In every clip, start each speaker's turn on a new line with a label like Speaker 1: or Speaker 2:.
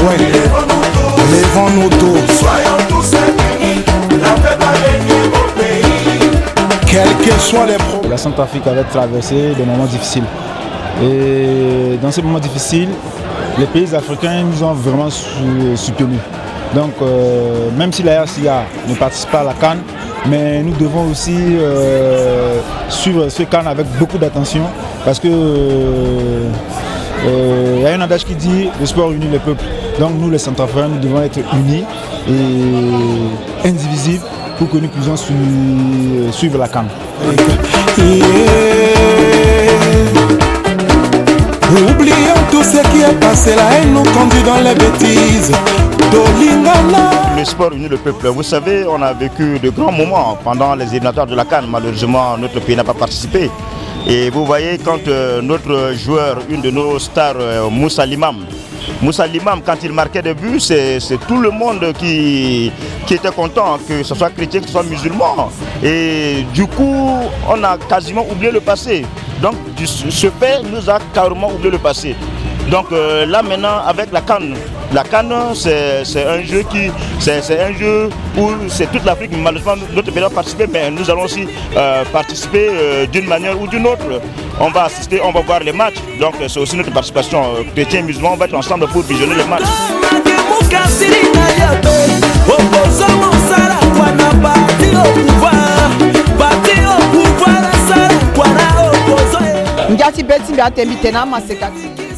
Speaker 1: Ouais. Lèvons-nous tous.
Speaker 2: Soyons tous unis, la paix va régner au pays.
Speaker 1: Quels que soient les problèmes.
Speaker 3: La Centrafrique avait traversé des moments difficiles. Et dans ces moments difficiles, les pays africains nous ont vraiment soutenus. Donc, même si la RCA ne participe pas à la CAN, mais nous devons aussi suivre ce CAN avec beaucoup d'attention parce que y a un adage qui dit le sport unit les peuples. Donc nous les Centrafricains, nous devons être unis et indivisibles pour que nous puissions suivre la CAN.
Speaker 1: Oublions tout ce qui est passé, la haine nous conduit dans les bêtises.
Speaker 4: Le sport unit le peuple. Vous savez, on a vécu de grands moments pendant les éliminatoires de la CAN. Malheureusement, notre pays n'a pas participé. Et vous voyez, quand notre joueur, une de nos stars, Moussa Limam, quand il marquait des buts, c'est tout le monde qui était content, que ce soit chrétien, que ce soit musulman. Et du coup, on a quasiment oublié le passé. Donc, ce fait nous a carrément oublié le passé. Donc là maintenant, avec la CAN, c'est un jeu où c'est toute l'Afrique. Malheureusement, notre pays a participé, mais nous allons aussi participer d'une manière ou d'une autre. On va assister, on va voir les matchs. Donc c'est aussi notre participation. Chrétiens et musulmans, on va être ensemble pour visionner les matchs.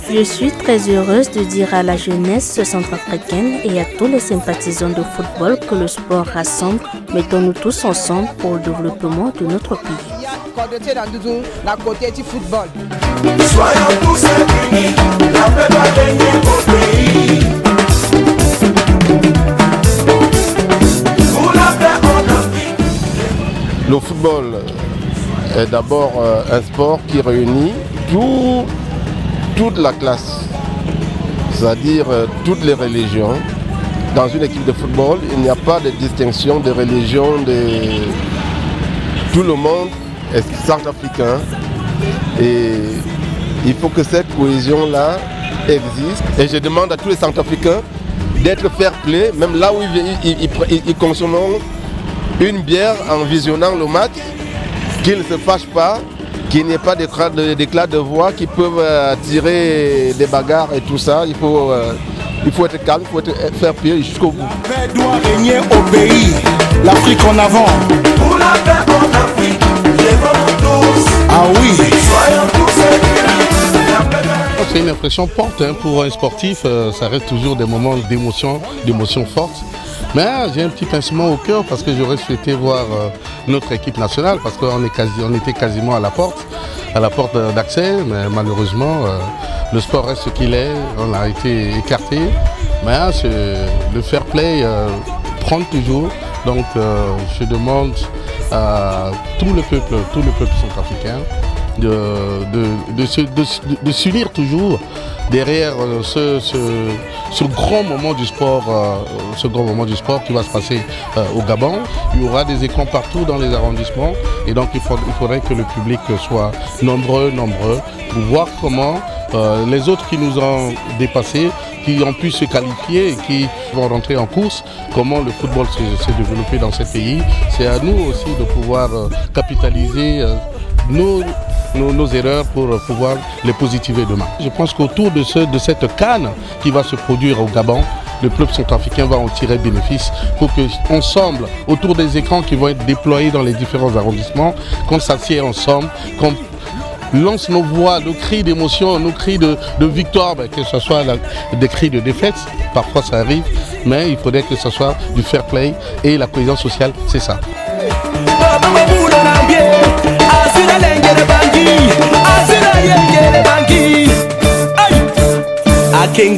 Speaker 5: Je suis très heureuse de dire à la jeunesse centrafricaine et à tous les sympathisants de football que le sport rassemble. Mettons-nous tous ensemble pour le développement de notre pays.
Speaker 2: Soyons tous unis, la paix va régner au pays. Pour la paix en Afrique.
Speaker 6: Le football est d'abord un sport qui réunit toute la classe, c'est-à-dire toutes les religions. Dans une équipe de football, il n'y a pas de distinction de religion, tout le monde est centrafricain et il faut que cette cohésion-là existe. Et je demande à tous les centrafricains d'être fair-play, même là où ils consomment une bière en visionnant le match, qu'ils ne se fâchent pas, qu'il n'y ait pas d'éclats de voix qui peuvent tirer des bagarres et tout ça. Il faut être calme, il faut être faire pied jusqu'au bout.
Speaker 1: La paix doit régner au pays, l'Afrique en avant.
Speaker 2: Pour la paix en Afrique, lèvons-nous tous.
Speaker 1: Ah oui.
Speaker 2: Soyons tous unis, la paix va régner.
Speaker 7: C'est une impression forte pour un sportif, ça reste toujours des moments d'émotion fortes. Mais j'ai un petit pincement au cœur parce que j'aurais souhaité voir notre équipe nationale parce qu'on était quasiment à la porte d'accès, mais malheureusement le sport reste ce qu'il est, on a été écarté. Mais le fair play prend toujours, donc je demande à tout le peuple centrafricain de s'unir toujours derrière ce grand moment du sport, qui va se passer au Gabon. Il y aura des écrans partout dans les arrondissements et donc il faudrait que le public soit nombreux pour voir comment les autres qui nous ont dépassés, qui ont pu se qualifier et qui vont rentrer en course, comment le football s'est développé dans ce pays. C'est à nous aussi de pouvoir capitaliser nos erreurs pour pouvoir les positiver demain. Je pense qu'autour de cette CAN qui va se produire au Gabon, le club centrafricain va en tirer bénéfice pour qu'ensemble, autour des écrans qui vont être déployés dans les différents arrondissements, qu'on s'assied ensemble, qu'on lance nos voix, nos cris d'émotion, nos cris de victoire, que ce soit des cris de défaite, parfois ça arrive, mais il faudrait que ce soit du fair play et la cohésion sociale, c'est ça.
Speaker 8: I can